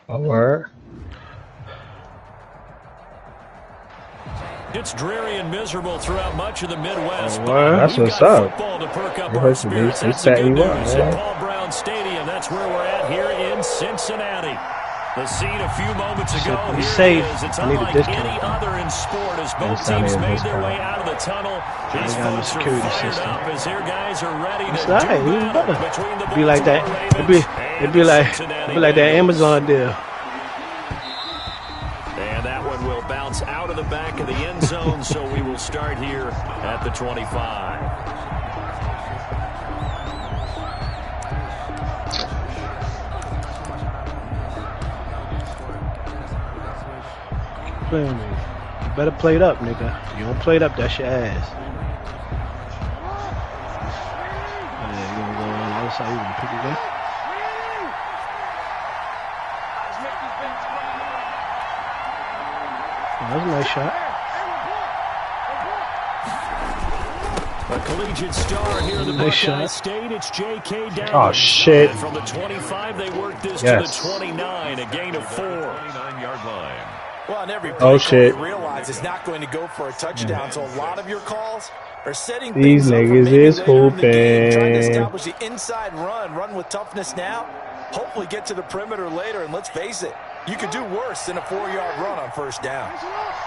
A word. It's dreary and miserable throughout much of the Midwest. That's We've what's got up. football to perk up They our spirits. they That's the setting good you up, news. man. At Paul Brown Stadium, that's where we're at here in Cincinnati. The scene a few moments ago. Be Here safe. it is. It's I need a unlike discount. any other in sport as both Sunny teams is made this their time. way out of the tunnel. These got the folks are security fired system. up as their guys are ready It's to do all right. Even battle better. between the It'd be like that. Baltimore Ravens It'd be like Cincinnati that Bengals. Amazon deal. And that one will bounce out of the back of the end zone, so we will start here at the 25. Playing me. You better play it up, nigga. You don't play it up, that's your ass. Yeah, you gonna go on the other side, you gonna pick it up? That was a nice shot. A collegiate star here in the Nice Buckeye shot. State. It's J.K. Downs. Oh, shit. And from the 25, they work this Yes. to the 29, a gain of 4. 29-yard line. Well, on every Oh, play, shit. you realize it's not going to go for a touchdown. So a lot of your calls are setting These things up for niggas maybe is later in the game, trying to hooping. establish the inside run with toughness now. Hopefully get to the perimeter later, and let's face it, you could do worse than a 4-yard run on first down.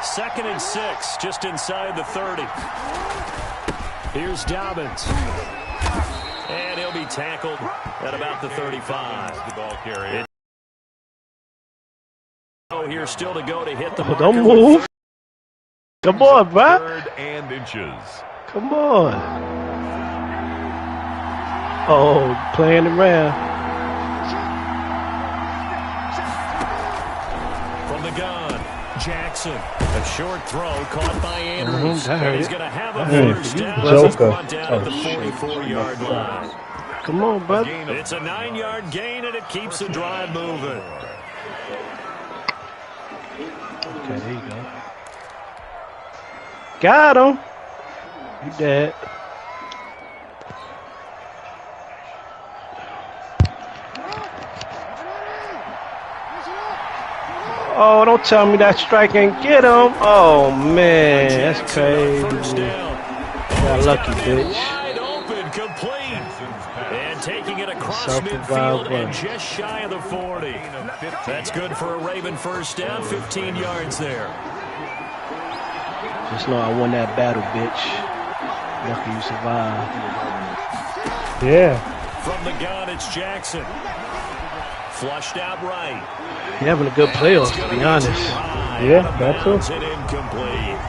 2nd and 6, just inside the 30. Here's Dobbins. And he'll be tackled at about the 35. The ball carrier. Oh, here's still to go to hit the Oh, don't marker. move. Come on, bro. 3rd and inches. Come on. Oh, playing around. From the gun, Jackson. A short throw caught by Andrews. that hurt And he's it. going to have a hurt. first down. Joker. Brought down at the Oh, shit. 44-yard line. Come on, brother. It's a 9-yard gain, and it keeps the drive moving. Okay, there you go. Got him. You dead. Oh, don't tell me that strike ain't get him. Oh, man. That's crazy. First down. Got lucky, bitch. Wide open, complete. And taking it across Self-revive midfield run. and just shy of the 40. That's good for a Raven first down, 15 yards there. Just know I won that battle, bitch. Lucky you survived. Yeah. From the gun, it's Jackson. Flushed out right. You're having a good playoff, to be honest. Yeah, that's too. it. And incomplete.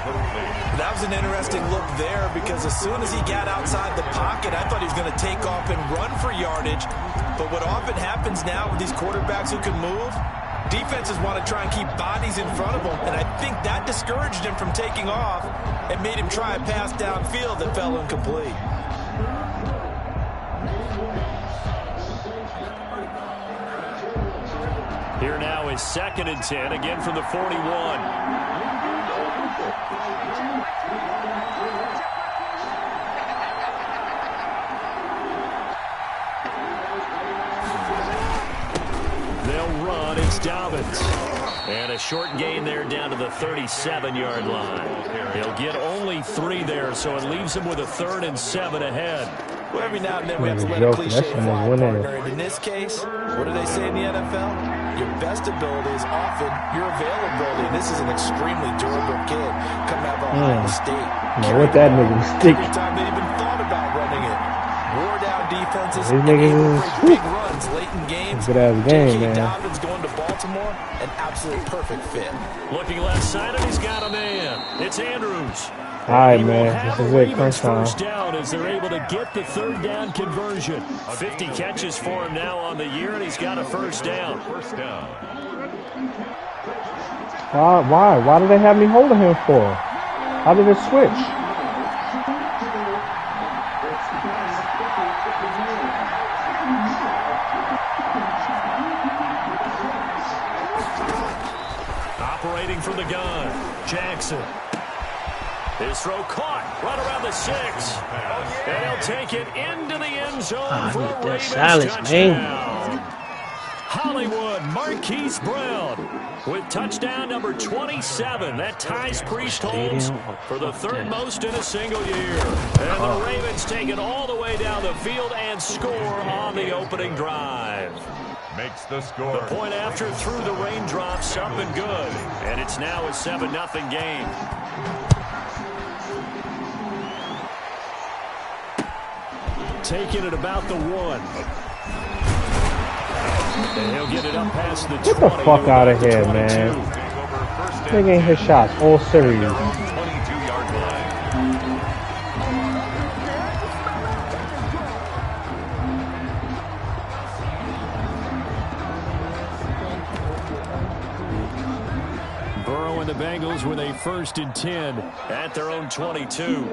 That was an interesting look there because as soon as he got outside the pocket, I thought he was going to take off and run for yardage. But what often happens now with these quarterbacks who can move, defenses want to try and keep bodies in front of them, and I think that discouraged him from taking off and made him try a pass downfield that fell incomplete. Here now is 2nd and 10, again from the 41. They'll run. It's Dobbins. And a short gain there down to the 37-yard line. He'll get only 3 there, so it leaves him with a 3rd and 7 ahead. Well, every now and then we have to let a Joke, cliche that's when fly, they win it. partner. And in this case, what do they say in the NFL? Your best ability is often your availability. And this is an extremely durable kid coming out of Ohio State. Now, what that nigga stick? Every time they even thought about running it. Wore down defenses. These and able niggas to is- break big runs late in games. Good ass game, J.K. man. Dobbins going to Baltimore, an absolute perfect fit. Looking left side, and he's got a man. It's Andrews. All right, He will man. have This is a it. Ravens Crunch time. first down as they're able to get the 3rd down conversion. 50 catches for him now on the year, and he's got a first down. First down. Why? Why did they have me holding him for? How did it switch? Operating from the gun, Jackson. His throw caught. right around the 6. And he'll take it into the end zone for a Ravens silence, touchdown. man. Hollywood Marquise Brown with touchdown number 27. That ties Priest Holmes for the third most in a single year. And the Ravens take it all the way down the field and score on the opening drive. Makes the score. The point after through the raindrops up and good. And it's now a 7-0 game. Taking it about the 1. And he'll get it up past the 20. Get the fuck out of here, man. Nigga ain't hit shots all series. 22-yard line. Burrow and the Bengals with a 1st and 10 at their own 22.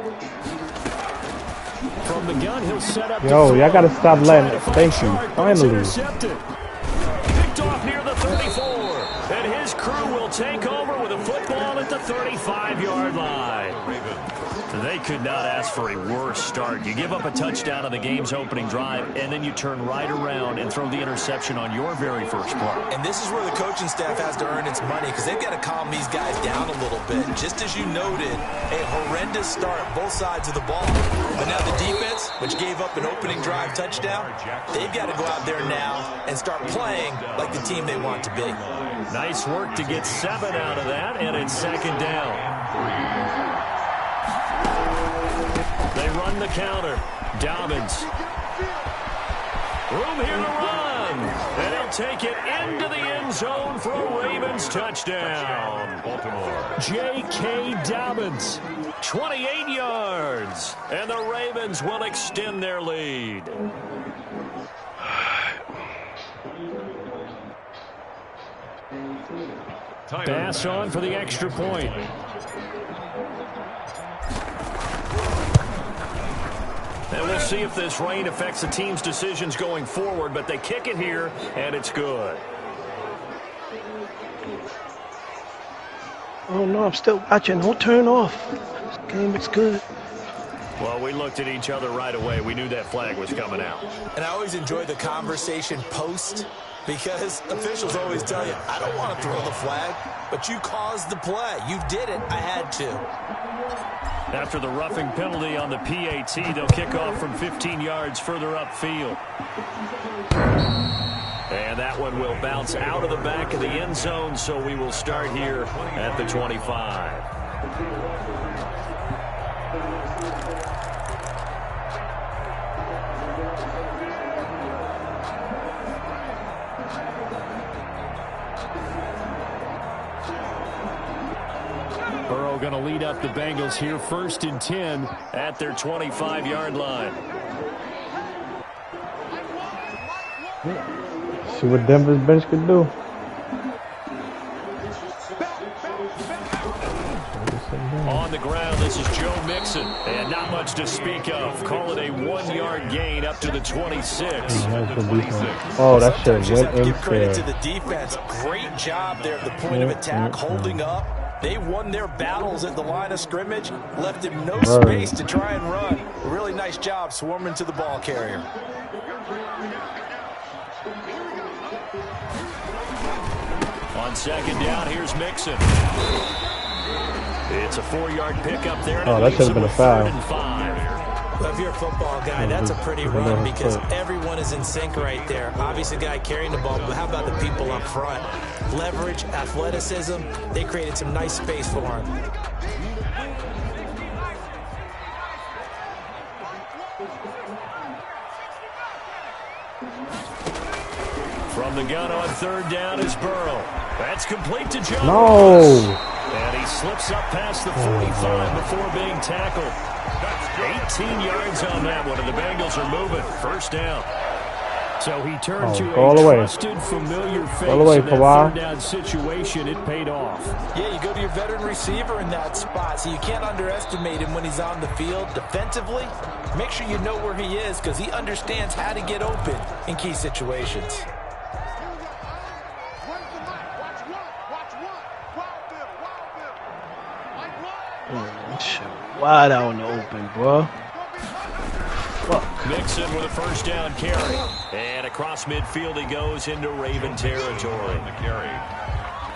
From the gun, he'll set up. Yo, y'all gotta stop letting it. Thank you. Finally. Picked off near the 34. And his crew will take over with a football at the 35-yard line. They could not ask for a worse start. You give up a touchdown on the game's opening drive, and then you turn right around and throw the interception on your very first play. And this is where the coaching staff has to earn its money because they've got to calm these guys down a little bit. Just as you noted, a horrendous start, both sides of the ball. But now the defense, which gave up an opening drive touchdown, they've got to go out there now and start playing like the team they want to be. Nice work to get 7 out of that, and it's 2nd down. They run the counter. Dobbins. Room here to run. And he'll take it into the end zone for a Ravens touchdown. Baltimore. J.K. Dobbins. 28 yards. And the Ravens will extend their lead. Pass on for the extra point. And we'll see if this rain affects the team's decisions going forward, but they kick it here, and it's good. Oh, no, I'm still watching. Don't turn off. This game is good. Well, we looked at each other right away. We knew that flag was coming out. And I always enjoy the conversation post because officials always tell you, I don't want to throw the flag, but you caused the play. You did it. I had to. After the roughing penalty on the PAT, they'll kick off from 15 yards further upfield. And that one will bounce out of the back of the end zone, so we will start here at the 25. Burrow going to lead up the Bengals here, 1st and 10 at their 25-yard line. See what Denver's bench could do. On the ground, this is Joe Mixon. And not much to speak of. Call it a 1-yard gain up to the 26. Oh, that shit Sometimes you just have to went give credit to in the defense. Great job there at the point of attack, holding up. They won their battles at the line of scrimmage, left him no space to try and run. A really nice job swarming to the ball carrier. On 2nd down, here's Mixon. It's a 4-yard pickup there. Oh, that should have been a foul. 3rd and 5. Well, if you're a football guy, that's a pretty run because everyone is in sync right there. Obviously, the guy carrying the ball, but how about the people up front? Leverage, athleticism, they created some nice space for him. From the gun on 3rd down is Burrow. That's complete to Jones. No. And he slips up past the 45 before being tackled. 18 yards on that one, and the Bengals are moving. 1st down. So he turned to a trusted, familiar face in that 3rd down situation. It paid off. Yeah, you go to your veteran receiver in that spot, so you can't underestimate him when he's on the field. Defensively, make sure you know where he is because he understands how to get open in key situations. wide out in the open, bro. Fuck. Mixon with a first down carry. And across midfield he goes into Raven territory. The carry.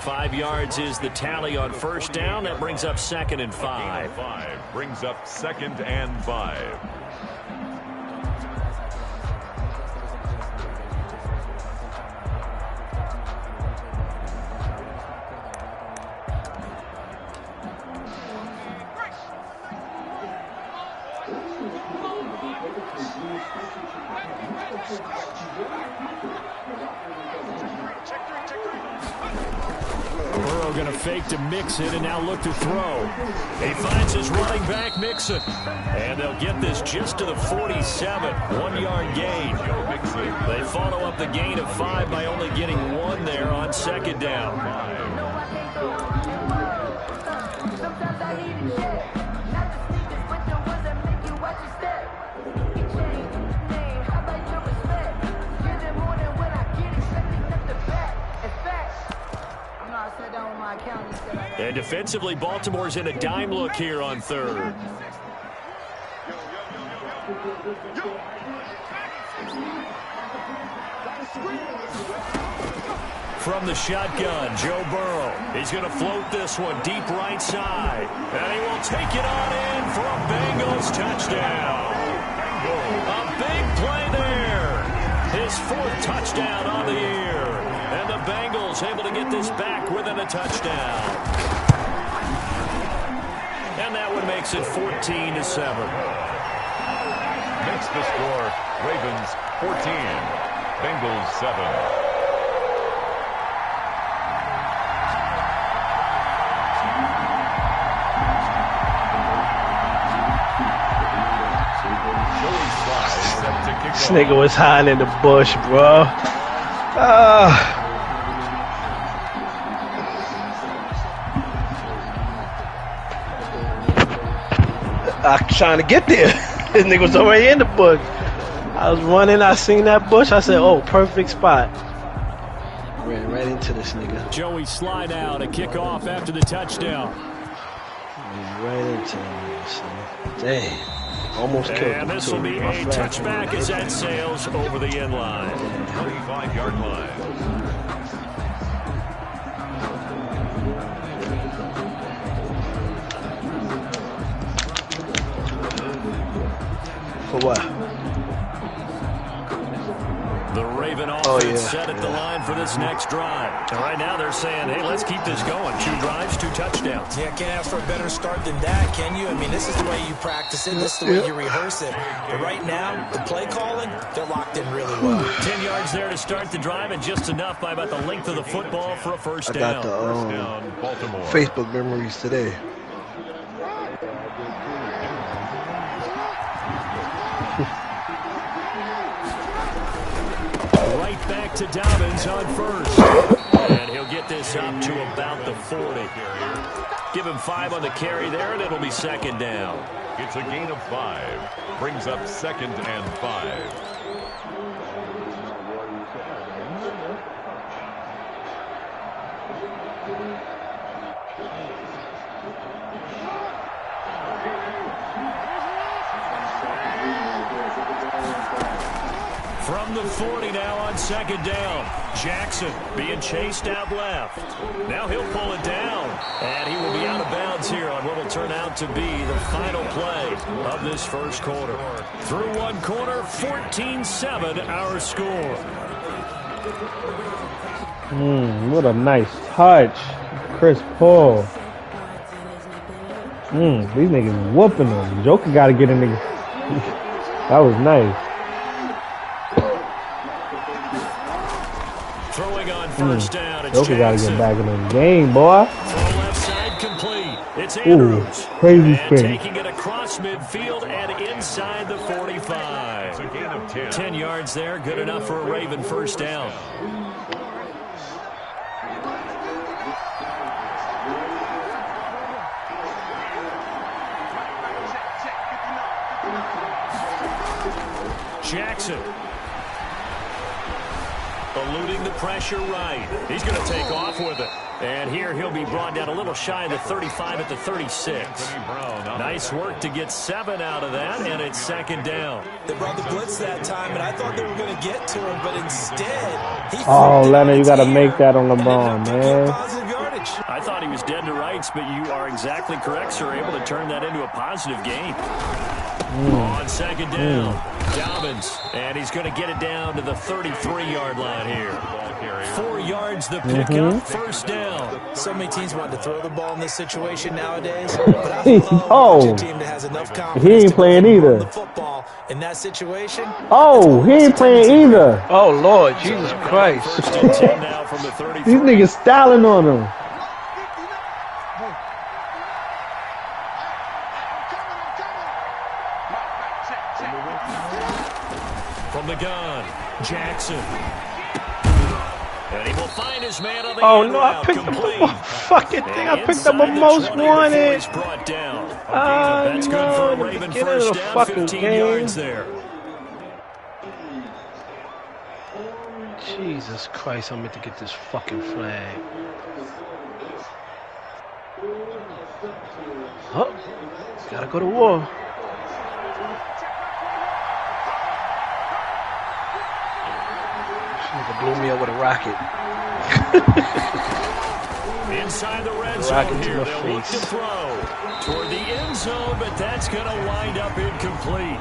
5 yards is the tally on first down. That brings up 2nd and 5. 5 brings up 2nd and 5. Burrow going to fake to Mixon and now look to throw. He finds his running back, Mixon. And they'll get this just to the 47. 1-yard gain. They follow up the gain of 5 by only getting 1 there on 2nd down. And defensively, Baltimore's in a dime look here on 3rd. From the shotgun, Joe Burrow. He's going to float this one deep right side. And he will take it on in for a Bengals touchdown. A big play there. His 4th touchdown on the year. And the Bengals able to get this back within a touchdown. And that one makes it 14-7. Makes the score Ravens 14, Bengals 7. This nigga was hiding in the bush, bro. I'm trying to get there. This nigga was already in the bush. I was running, I seen that bush. I said, oh, perfect spot. Ran right into this nigga. Joey slide out, a kickoff after the touchdown. Ran right into him. Dang. Almost killed him. And this will be a touchback as that sails over the end line. 25-yard line. For what? The Raven offense set at the line for this next drive. And right now they're saying, hey, let's keep this going. 2 drives, 2 touchdowns. Yeah, can't ask for a better start than that, can you? I mean, this is the way you practice it. This is the way you rehearse it. But right now, the play calling, they're locked in really well. 10 yards there to start the drive, and just enough by about the length of the football for a first down. I got the Baltimore. Facebook memories today. Right back to Dobbins on first. And he'll get this up to about the 40. Give him 5 on the carry there, and it'll be 2nd down. It's a gain of 5. Brings up 2nd and 5. From the 40 now on 2nd down. Jackson being chased out left. Now he'll pull it down. And he will be out of bounds here on what will turn out to be the final play of this first quarter. Through one quarter, 14-7 our score. What a nice touch. Chris Paul. These niggas whooping them. Joker got to get a nigga. That was nice. Throwing on first down, it's Joker got to Jackson. get back in the game, boy. Throw left side complete. It's Andrews. Crazy and spin. taking it across midfield and inside the 45. It's a gain of 10. 10 yards there, good enough for a Raven first down. Jackson. Eluding the pressure right. He's going to take off with it. And here he'll be brought down a little shy of the 35 at the 36. Nice work to get 7 out of that, and it's second down. They brought the blitz that time, and I thought they were going to get to him, but instead, he Oh, Leonard, you got to make that on LeBron, man. I thought he was dead to rights, but you are exactly correct, sir. Able to turn that into a positive gain. On second down, Dobbins, and he's going to get it down to the 33-yard line here. 4 yards the pickup, first down. So many teams want to throw the ball in this situation nowadays, but I love a team that has enough confidence. He ain't playing either. The football in that situation. Oh, he ain't playing either. Oh, Lord, Jesus Christ. First and 10 now from the 33. These niggas styling on him. From the gun, Jackson. And he will find his man on the Oh, end no, I route, picked up complete. the fucking thing. I And picked up a inside the most 20 wanted. before he's brought down. That's good for a no, Raven get first in the down, fucking 15 game. yards there. Jesus Christ, I meant to get this fucking flag. Oh, gotta go to war. This nigga blew me up with a rocket. Inside the red zone Rocket to here, my they'll look to face. throw toward the end zone, but that's going to wind up incomplete.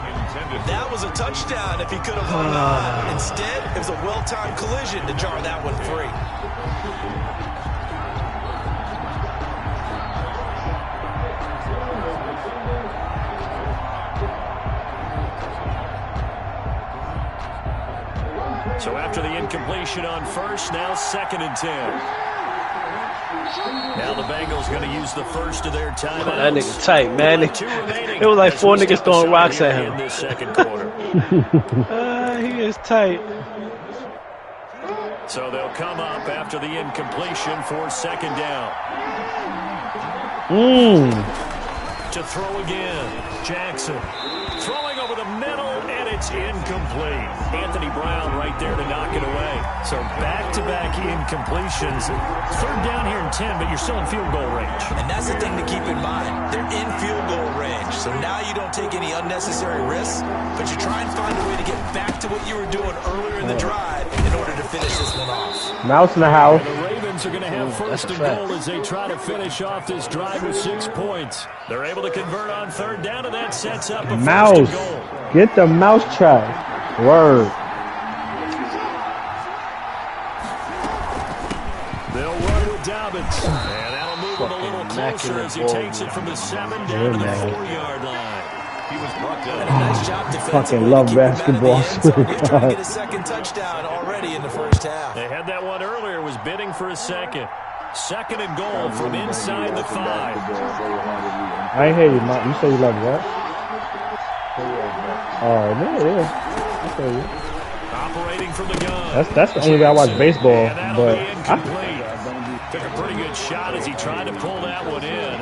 That was a touchdown if he could have hung on. Instead, it was a well-timed collision to jar that one free. So after the incompletion on first, now second and 10. Now the Bengals going to use the first of their timeouts. That nigga tight, man. It was like 4 niggas throwing rocks at him. In this second quarter. He is tight. So they'll come up after the incompletion for second down. To throw again, Jackson. Throwing over the middle, and it's incomplete. Anthony Brown right there to knock it away. So back-to-back incompletions. Third down here and 10, but you're still in field goal range. And that's the thing to keep in mind. They're in field goal range. So now you don't take any unnecessary risks, but you try and find a way to get back to what you were doing earlier in the drive in order to finish this one off. Mouse in the house. And the Ravens are going to have first and goal as they try to finish off this drive with 6 points. They're able to convert on third down, and that sets up a Mouse. first and goal. Get the mouse track. Word. They'll run with Dobbins. And that'll move him a little closer as he takes it from the 7 down to the 4-yard line. He was brought down. And a nice job defensively Fucking love to keep him out of the basketball. end zone. They're trying to get a second touchdown already in the first half. They had that one earlier, was bidding for a second. Second and goal from inside the 5. I ain't hear you, Mom. You say you love what? Oh, yeah. I feel you. Operating from the gun. That's the only way I watch baseball, And that'll but be incomplete. Took a pretty good shot as he tried to pull that one in.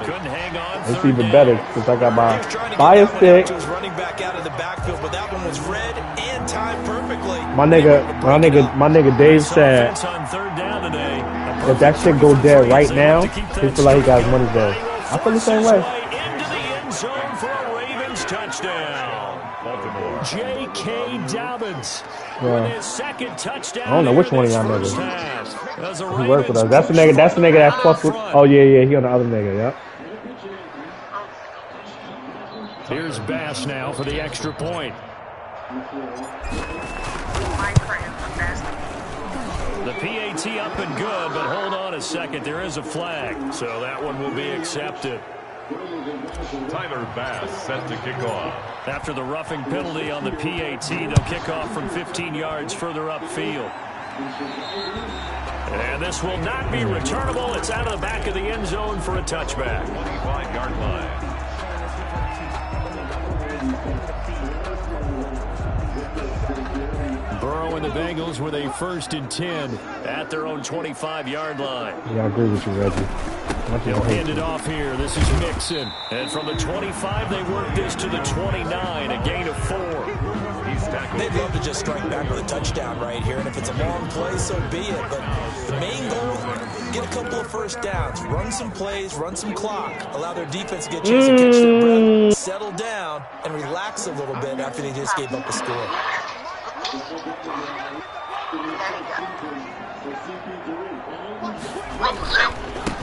Couldn't hang on. it's Third even down. better because I got my He was trying to get fire that one out stick. to his running back out of the backfield, but that one was read and timed perfectly. My nigga Dave said Offense on third down today. if that shit go dead right now, he feel like he got his money dead. I feel the same way. Into the end zone for a Ravens touchdown. Baltimore. J.K. Dobbins. Yeah. With his second touchdown. I don't know which in one of this y'all first niggas. half. As a He worked with us. Ravens That's the nigga that's plus. out front. Oh yeah, he on the other nigga. Yep. Here's Bass now for the extra point. The PAT up and good, but hold on a second. There is a flag, so that one will be accepted. Tyler Bass set to kick off. After the roughing penalty on the PAT, they'll kick off from 15 yards further upfield. And this will not be returnable. It's out of the back of the end zone for a touchback. 25-yard line. Burrow and the Bengals with a 1st and 10 at their own 25-yard line. Yeah, I agree with you, Reggie. They'll hand it off here. This is Mixon. And from the 25, they work this to the 29, a gain of 4. He's down They'd love to just strike back with a touchdown right here, and if it's a long play, so be it. But the main goal, get a couple of first downs, run some plays, run some clock, allow their defense to get a chance to catch their breath, settle down, and relax a little bit after they just gave up a score.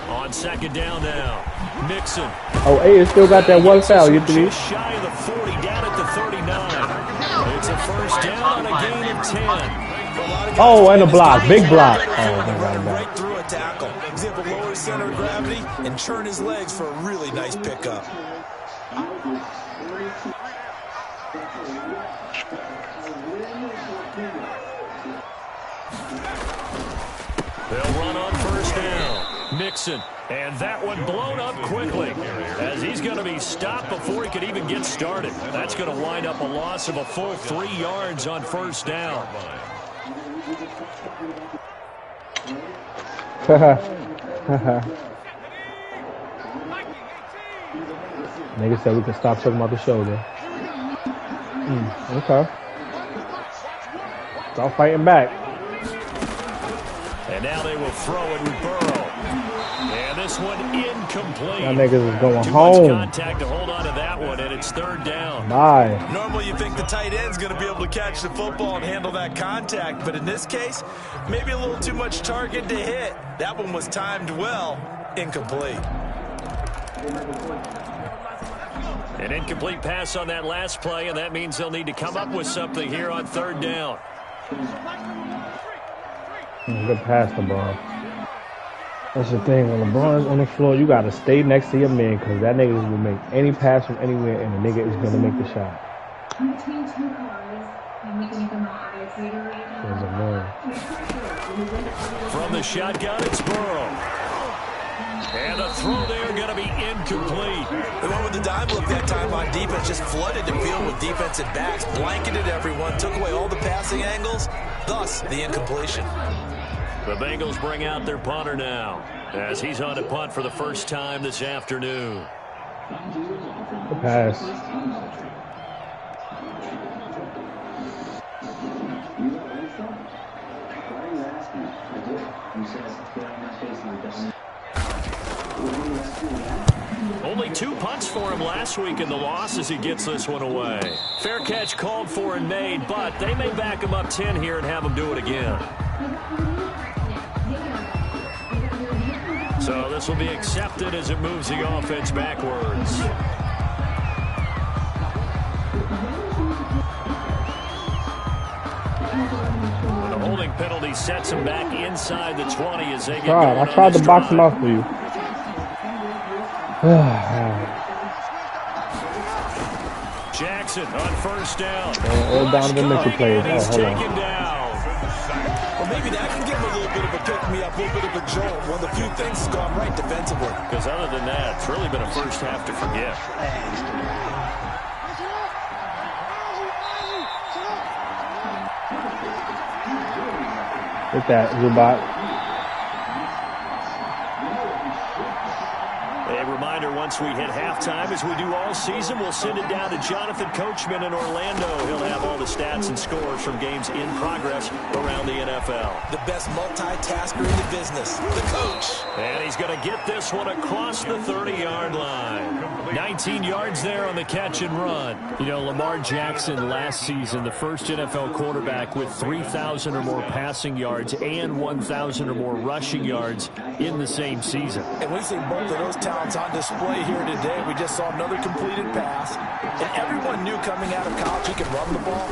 On second down now, Mixon. Oh, hey, it still got that one foul. You believe? Just shy of the 40, down at the 39. It's a first down on a gain of 10. Oh, and a block, big block. Oh, Right through a tackle. He's able to lower his center of gravity and turn his legs for a really nice pickup. They'll run on first down. Mixon, and that one blown up quickly as he's going to be stopped before he could even get started. That's going to wind up a loss of a full 3 yards on first down. Nigga said we can stop talking about the shoulder. Okay. Start fighting back. And now they will throw it with Burrow. And this one incomplete. That niggas is going Too home. much contact to hold on to that one, and it's third down. Bye. Normally you think the tight end's going to be able to catch the football and handle that contact, but in this case, maybe a little too much target to hit. That one was timed well, incomplete. An incomplete pass on that last play, and that means they'll need to come up with something here on third down. Good pass, LeBron. That's the thing. When LeBron's on the floor, you got to stay next to your man because that nigga will make any pass from anywhere, and the nigga is going to make the shot. Between two cars, and we can make them a higher trader rating. From the shotgun, it's Burrow. And the throw there going to be incomplete. The one with the dime look that time on defense just flooded the field with defensive backs, blanketed everyone, took away all the passing angles, thus the incompletion. The Bengals bring out their punter now as he's on to punt for the first time this afternoon. The pass. Only 2 punts for him last week in the loss as he gets this one away. Fair catch called for and made, but they may back him up 10 here and have him do it again. So this will be accepted as it moves the offense backwards. And the holding penalty sets him back inside the 20 as they get going. I tried to box him out for you. Jackson on first down. All down to the Mitchell plays. He's Oh, hold on. taken down. Well, maybe that can give him a little bit of a pick-me-up, a little bit of a jolt. One of the few things that's gone right defensively. Because other than that, it's really been a first half to forget. With that, Zubac. A reminder, once we hit halftime, as we do all season, we'll send it down to Jonathan Coachman in Orlando. He'll have all the stats and scores from games in progress around the NFL. The best multitasker in the business, the coach. And he's going to get this one across the 30-yard line. 19 yards there on the catch and run. You know, Lamar Jackson last season, the first NFL quarterback with 3,000 or more passing yards and 1,000 or more rushing yards in the same season. And we see both of those talents on display here today. We just saw another completed pass. And everyone knew coming out of college he could run the ball.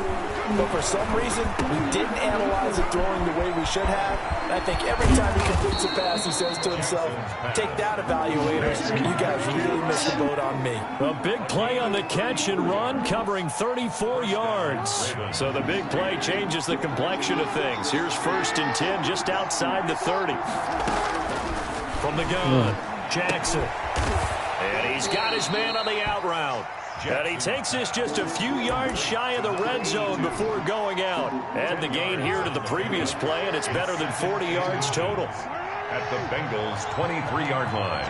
But for some reason, we didn't analyze it throwing the way we should have. And I think every time he completes a pass, he says to himself, take that, evaluators. You guys really missed the boat on me. A big play on the catch and run, covering 34 yards. So the big play changes the complexion of things. Here's 1st and 10 just outside the 30. From the gun, Jackson. And he's got his man on the out route. And he takes this just a few yards shy of the red zone before going out. Add the gain here to the previous play, and it's better than 40 yards total. At the Bengals' 23-yard line.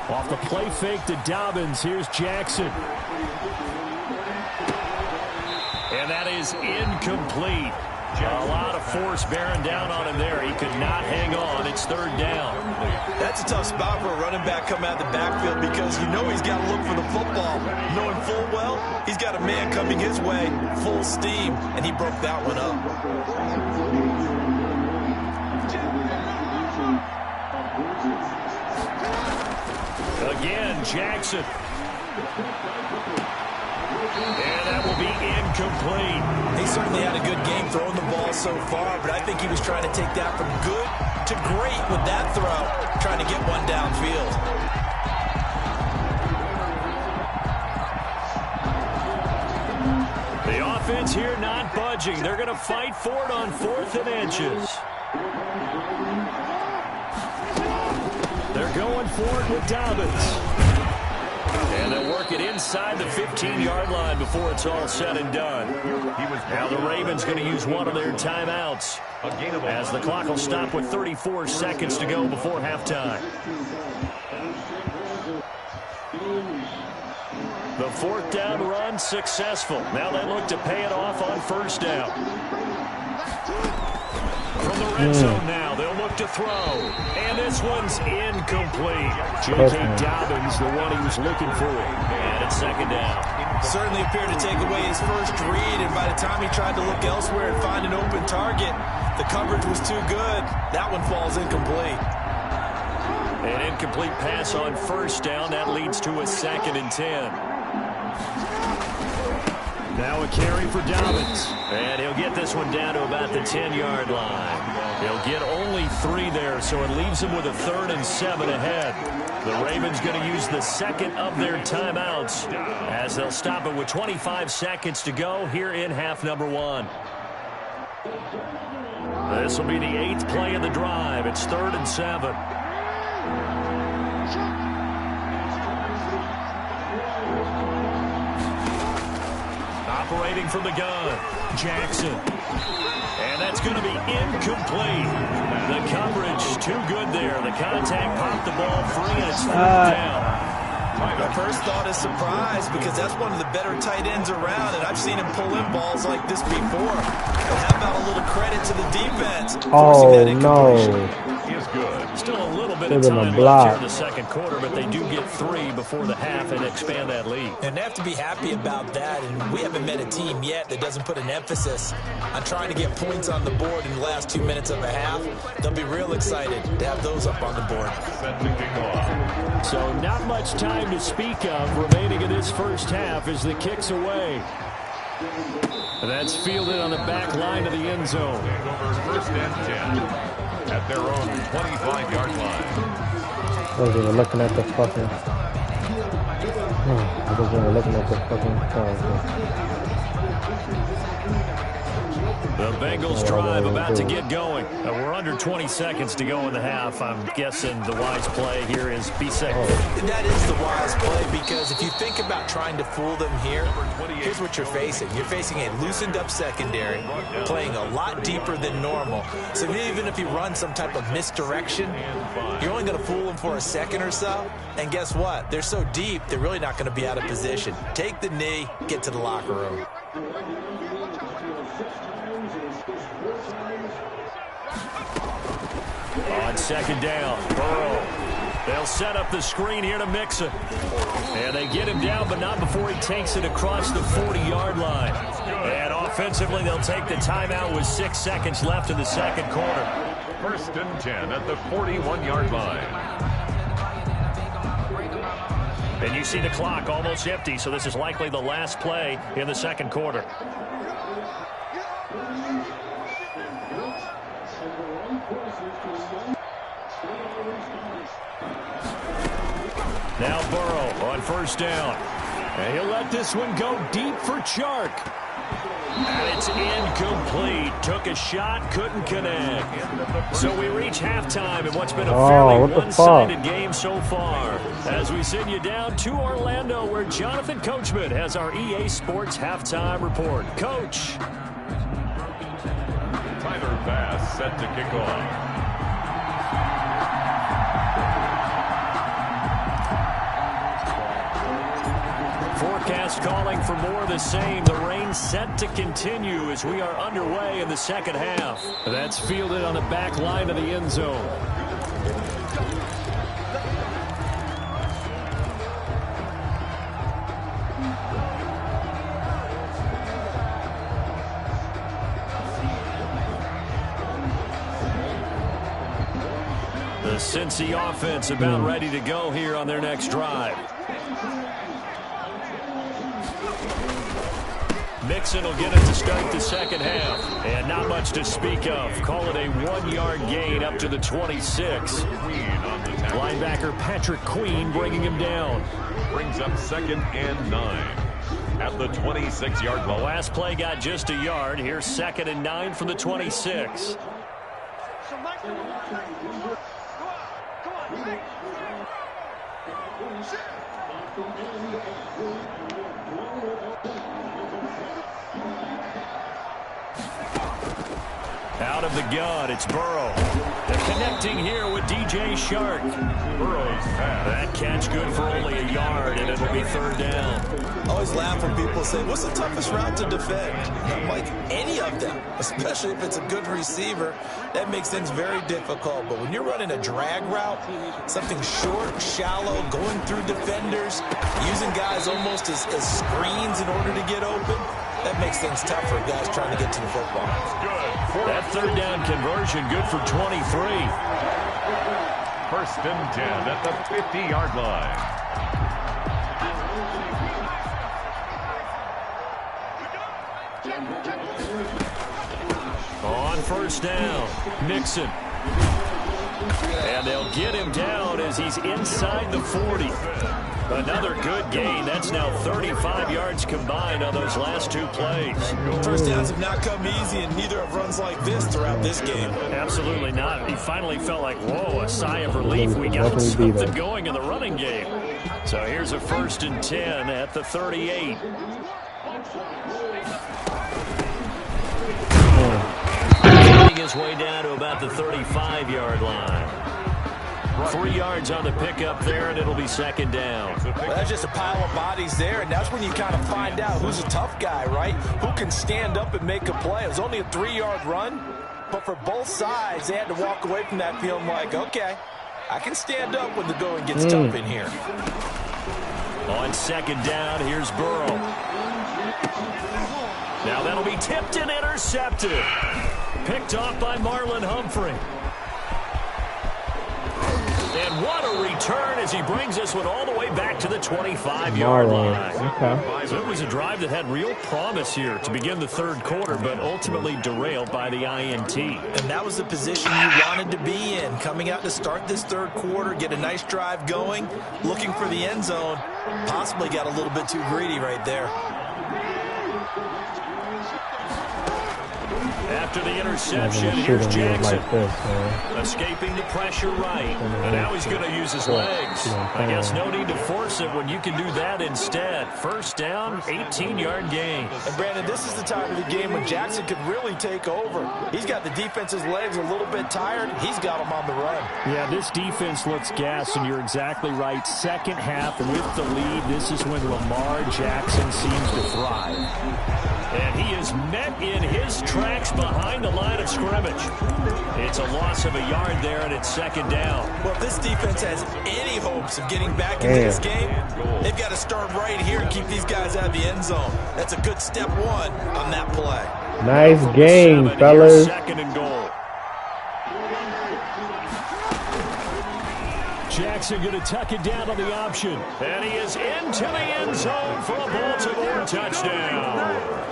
Off the play fake to Dobbins. Here's Jackson. And that is incomplete. A lot of force bearing down on him there. He could not hang on. It's third down. That's a tough spot for a running back coming out of the backfield because you know he's got to look for the football. Knowing full well, he's got a man coming his way, full steam, and he broke that one up. Again, Jackson. And that will be incomplete. He certainly had a good game throwing the ball so far, but I think he was trying to take that from good to great with that throw, trying to get one downfield. The offense here not budging. They're going to fight for it on 4th and inches. They're going for it with Dobbins. And they'll work it inside the 15-yard line before it's all said and done. Now the Ravens going to use one of their timeouts as the clock will stop with 34 seconds to go before halftime. The 4th down run successful. Now they look to pay it off on 1st down. From the red zone now, they'll look to throw. And this one's incomplete. J.K. Dobbins, the one he was looking for. And it's 2nd down. Certainly appeared to take away his first read, and by the time he tried to look elsewhere and find an open target, the coverage was too good. That one falls incomplete. An incomplete pass on 1st down. That leads to a 2nd and 10. Now a carry for Dobbins. And he'll get this one down to about the 10-yard line. He'll get only 3 there, so it leaves him with a 3rd and 7 ahead. The Ravens going to use the 2nd of their timeouts as they'll stop it with 25 seconds to go here in half number 1. This will be the 8th play of the drive. It's 3rd and 7. Operating from the gun, Jackson. And that's going to be incomplete. The coverage too good there. The contact popped the ball free, and it's 4th down. The first thought is surprise because that's one of the better tight ends around, and I've seen him pull in balls like this before. But how about a little credit to the defense? Oh, no. He is good. Still a little bit of time left here in the 2nd quarter, but they do get 3 before the half and expand that lead. And they have to be happy about that, and we haven't met a team yet that doesn't put an emphasis on trying to get points on the board in the last 2 minutes of a half. They'll be real excited to have those up on the board. Set to kick off. So not much time to speak of remaining in this first half as the kick's away. That's fielded on the back line of the end zone. Over 1st and 10 at their own 25-yard line. I was even looking at the fucking... I was even looking at the fucking... The Bengals drive about to get going. We're under 20 seconds to go in the half. I'm guessing the wise play here is be safe. That is the wise play because if you think about trying to fool them here, here's what you're facing. You're facing a loosened up secondary, playing a lot deeper than normal. So even if you run some type of misdirection, you're only going to fool them for a second or so. And guess what? They're so deep, they're really not going to be out of position. Take the knee, get to the locker room. On 2nd down, Burrow. They'll set up the screen here to Mixon. And they get him down, but not before he takes it across the 40-yard line. And offensively, they'll take the timeout with 6 seconds left in the 2nd quarter. 1st and 10 at the 41-yard line. And you see the clock almost empty, so this is likely the last play in the 2nd quarter. Now Burrow on 1st down. And he'll let this one go deep for Chark. And it's incomplete. Took a shot, couldn't connect. So we reach halftime in what's been a fairly one-sided game so far. As we send you down to Orlando, where Jonathan Coachman has our EA Sports halftime report. Coach. Tyler Bass set to kick off. forecast calling for more of the same. The rain set to continue as we are underway in the second half. That's fielded on the back line of the end zone. The Cincy offense about ready to go here on their next drive. Mixon will get it to start the second half. And not much to speak of. Call it a 1-yard gain up to the 26. Linebacker Patrick Queen bringing him down. Brings up 2nd and 9 at the 26-yard The line. last play got just a yard. Here's 2nd and 9 from the 26. Out of the gun, it's Burrow. They're connecting here with DJ Shark. Burrow's pass. That catch good for only a yard, and it'll be 3rd down. I always laugh when people say, what's the toughest route to defend? I'm like, any of them, especially if it's a good receiver. That makes things very difficult. But when you're running a drag route, something short, shallow, going through defenders, using guys almost as screens in order to get open, that makes things tough for guys trying to get to the football. That 3rd down conversion good for 23. 1st and 10 at the 50-yard line. On 1st down, Mixon. And they'll get him down as he's inside the 40. Another good gain. That's now 35 yards combined on those last 2 plays. First downs have not come easy, and neither have runs like this throughout this game. Absolutely not. He finally felt like, whoa, a sigh of relief. We got something going in the running game. So here's a 1st and 10 at the 38. Making his way down to about the 35-yard line. 3 yards on the pickup there, and it'll be 2nd down. Well, that's just a pile of bodies there, and that's when you kind of find out who's a tough guy, right? Who can stand up and make a play. It was only a 3-yard run, but for both sides, they had to walk away from that feeling like, okay, I can stand up when the going gets tough in here. On 2nd down, here's Burrow. Now that'll be tipped and intercepted. Picked off by Marlon Humphrey. And what a return as he brings us all the way back to the 25-yard line. Okay. So it was a drive that had real promise here to begin the 3rd quarter, but ultimately derailed by the INT. And that was the position you wanted to be in, coming out to start this 3rd quarter, get a nice drive going, looking for the end zone. Possibly got a little bit too greedy right there. After the interception, here's Jackson. Escaping the pressure right. And now he's going to use his legs. I guess no need to force it when you can do that instead. 1st down, 18-yard gain. And Brandon, this is the time of the game when Jackson could really take over. He's got the defense's legs a little bit tired. He's got them on the run. Yeah, this defense looks gassed, and you're exactly right. 2nd half with the lead, this is when Lamar Jackson seems to thrive. And he is met in his tracks behind the line of scrimmage. It's a loss of a yard there, and it's 2nd down. Well, if this defense has any hopes of getting back into this game, they've got to start right here and keep these guys out of the end zone. That's a good step 1 on that play. Nice game, fellas. 2nd and goal. Jackson going to tuck it down on the option. And he is into the end zone for a Baltimore touchdown.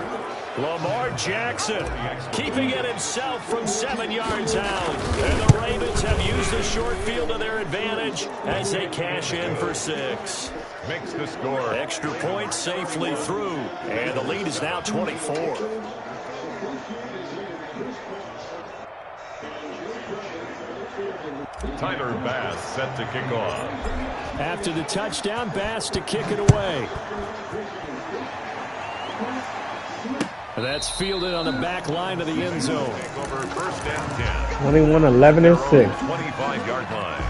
Lamar Jackson keeping it himself from 7 yards out. And the Ravens have used the short field to their advantage as they cash in for 6. Makes the score. Extra point safely through. And the lead is now 24. Tyler Bass set to kick off. After the touchdown, Bass to kick it away. That's fielded on the back line of the end zone. Over 1st and 10. 21, 11, and 6. 25-yard line.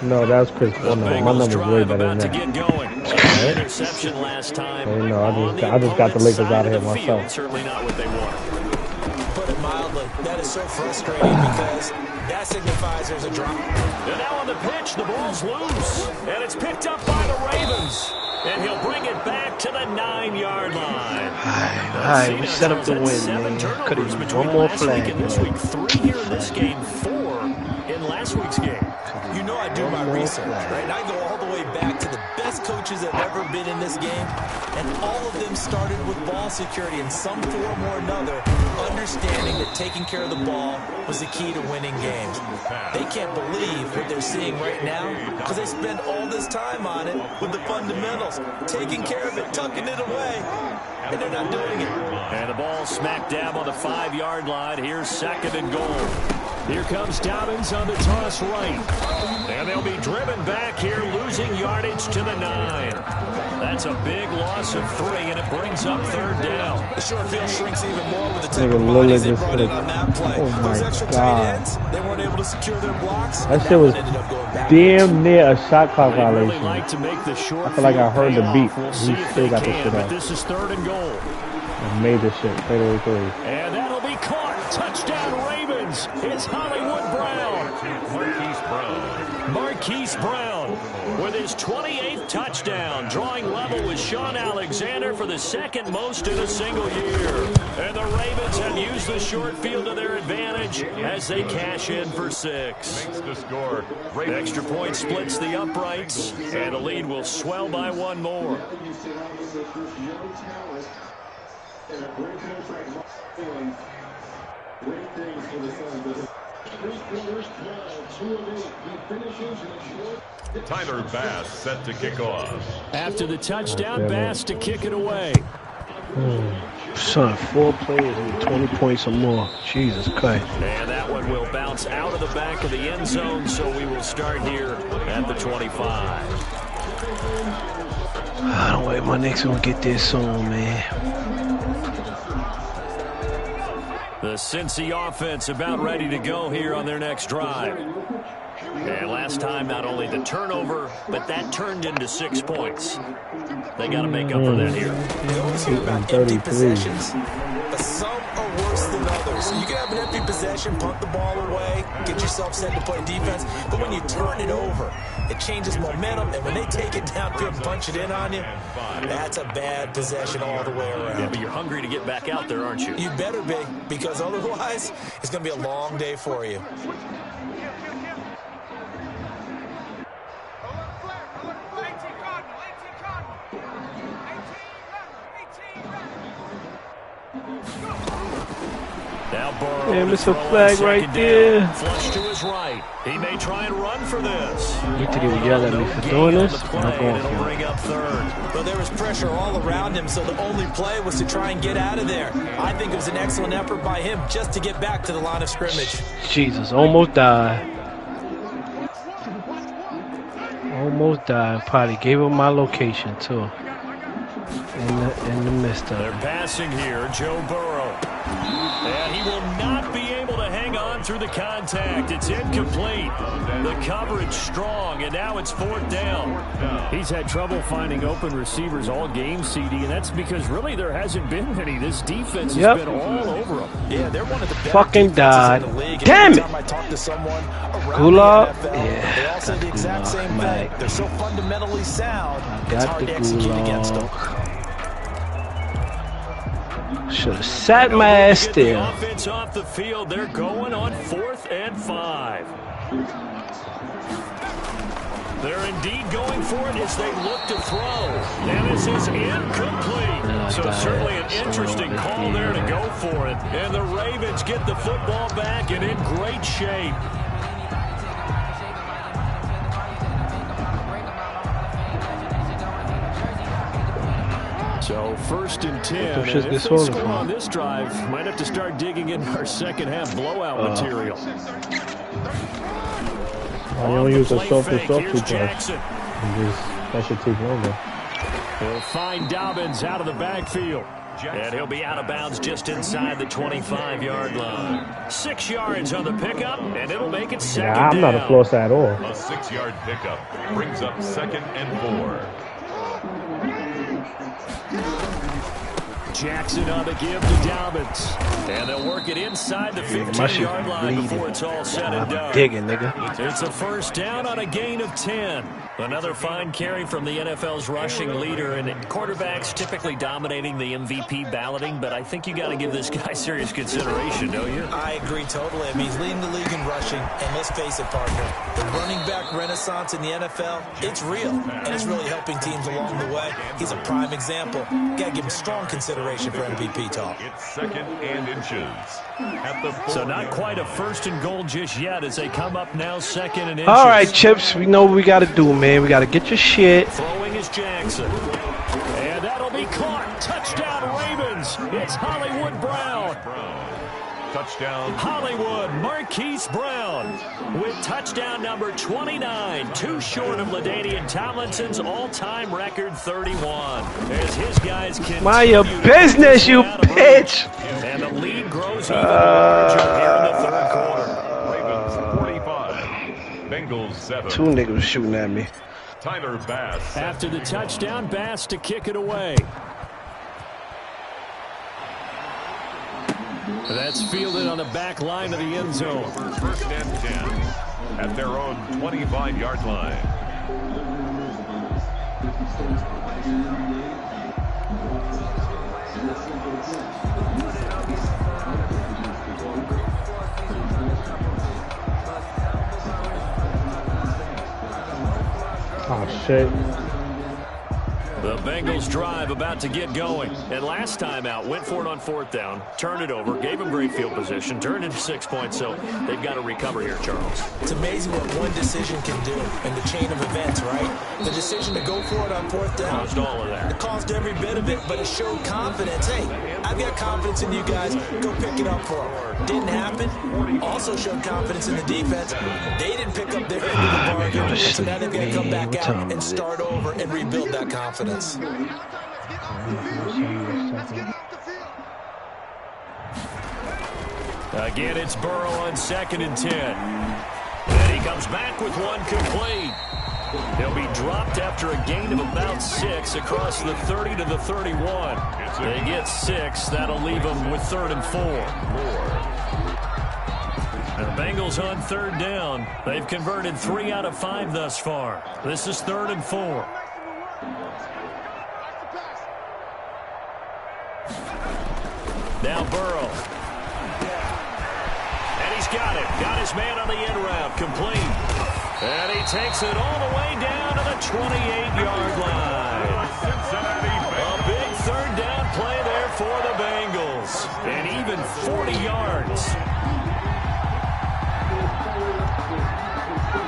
No, that was Chris. Oh, no, my Bengals number's way drive better than about to that. get going. right? interception last time. Hey, no, on I just got the opponent's Lakers side out of here the field. myself. Certainly not what they want. Put it mildly, that is so frustrating because that signifies there's a drop. And now on the pitch, the ball's loose. And it's picked up by the Ravens. And he'll bring it back to the 9-yard line. All right, we set up the win, man. Could have used one more flag. This week, 3 here in this game, 4 in last week's game. You know I do my research, right? And I go all the way back to the best coaches that have ever been in this game. And all of them started with ball security in some form or another, understanding that taking care of the ball was the key to winning games. They can't believe what they're seeing right now because they spend all this time on it with the fundamentals, taking care of it, tucking it away, and they're not doing it. And the ball smack dab on the 5-yard line. Here's 2nd and goal. Here comes Dobbins on the toss right. And they'll be driven back here, losing yardage to the 9. That's a big loss of 3, and it brings up 3rd down. The short field shrinks even more with the type Nigga of bodies they Lillard brought in on that play. oh my Those extra tight God. ends, they weren't able to secure their blocks. That shit was ended up going back. damn near a shot clock They really violation. like to make the short I feel like I field heard the pay beat. off. We'll He see if still they got this can, shit but out. this is 3rd and goal. Major shit. Fadeaway 3. And that'll be caught. Touchdown Ravens. It's Hollywood Brown. Marquise Brown with his 28th touchdown, drawing level with Sean Alexander for the 2nd most in a single year. And the Ravens have used the short field to their advantage as they cash in for 6. Makes the score. Extra point splits the uprights, and the lead will swell by 1 more. Tyler Bass set to kick off. After the touchdown, Bass to kick it away. Son, 4 players with 20 points or more. Jesus Christ. And that one will bounce out of the back of the end zone, so we will start here at the 25. I don't wait. My Knicks gonna get this soon, man. The Cincy offense about ready to go here on their next drive. And last time, not only the turnover, but that turned into 6 points. They got to make up for that here. You always hear about empty possessions, but some are worse than others. You can have an empty possession, punt the ball away, get yourself set to play defense, but when you turn it over, it changes momentum, and when they take it downfield and punch it in on you, that's a bad possession all the way around. Yeah, but you're hungry to get back out there, aren't you? You better be, because otherwise, it's going to be a long day for you. Now Burrow. Damn, to it's a throw on flag 2nd right down. there. Flush to his right. He may try and run for this. You think he would yell at me for doing this? I'm not going It'll for it. bring up 3rd. Well, there was pressure all around him, so the only play was to try and get out of there. I think it was an excellent effort by him just to get back to the line of scrimmage. Jesus, almost died. Almost died. Probably gave him my location too. In the midst of They're it. passing here, Joe Burrow. And he will not be able to hang on through the contact. It's incomplete. The coverage strong, and now it's 4th down. He's had trouble finding open receivers all game, CD, and that's because really there hasn't been any. This defense has been all over him. Yeah, they're one of the better Fucking died. defenses in the league. Damn Every it. time I talk to someone around Gulag? the NFL, Yeah, they all say the exact Gulag, same thing. Mike. They're so fundamentally sound, it's Got hard the to execute against them. Should have sat my ass Get the still. offense off the field. They're going on 4th and 5. They're indeed going for it as they look to throw. And this is incomplete. So certainly an interesting call there to go for it. And the Ravens get the football back and in great shape. So 1st and 10. And if they score on this drive, might have to start digging in our second half blowout material. I don't use a soft Here's too much. Jackson. That should take longer. He'll find Dobbins out of the backfield. And he'll be out of bounds just inside the 25-yard line. 6 yards on the pickup, and it'll make it 2nd Yeah, I'm not a down. floss at all. A 6-yard pickup brings up 2nd and 4. Jackson on the give to Dobbins. And they'll work it inside the 15-yard line before it's all said and done. Digging, nigga. It's a first down on a gain of 10. Another fine carry from the NFL's rushing leader, and quarterbacks typically dominating the MVP balloting, but I think you got to give this guy serious consideration, don't you? I agree totally. I mean, he's leading the league in rushing, and let's face it, partner, the running back renaissance in the NFL, it's real, and it's really helping teams along the way. He's a prime example. Got to give him strong consideration for MVP talk. It's second and inches. So not quite a first and goal just yet as they come up now second and inches. All right, Chips, we know what we got to do, man. We got to get your shit. Throwing is Jackson. And that'll be caught. Touchdown, Ravens. It's Hollywood Brown. Touchdown. Hollywood Marquise Brown with touchdown number 29, too short of LaDainian Tomlinson's all-time record 31. As his guys continue. Mind your business, you bitch. And the lead grows even larger here in the third quarter. Ravens 45. Bengals 7. Two niggas shooting at me. Tyler Bass. After the touchdown, Bass to kick it away. That's fielded on the back line of the end zone. First and 10 at their own 25-yard line. Oh, shit. The Bengals drive about to get going. And last time out, went for it on fourth down, turned it over, gave them great field position, turned into 6 points, so they've got to recover here, Charles. It's amazing what one decision can do in the chain of events, right? The decision to go for it on fourth down. Caused all of that. It caused every bit of it, but it showed confidence. Hey, I've got confidence in you guys. Go pick it up for them. Didn't happen. Also showed confidence in the defense. They didn't pick up their end of the bargain, so now they've got to come back out and start over and rebuild that confidence. Again, it's Burrow on second and 10. And he comes back with one complete. He'll be dropped after a gain of about 6 across the 30 to the 31. They get 6. That'll leave them with 3rd and 4. The Bengals on third down. They've converted 3 out of 5 thus far. This is 3rd and 4. Now Burrow. And he's got it. Got his man on the end route. Complete. And he takes it all the way down to the 28-yard line. A big third down play there for the Bengals. And even 40 yards.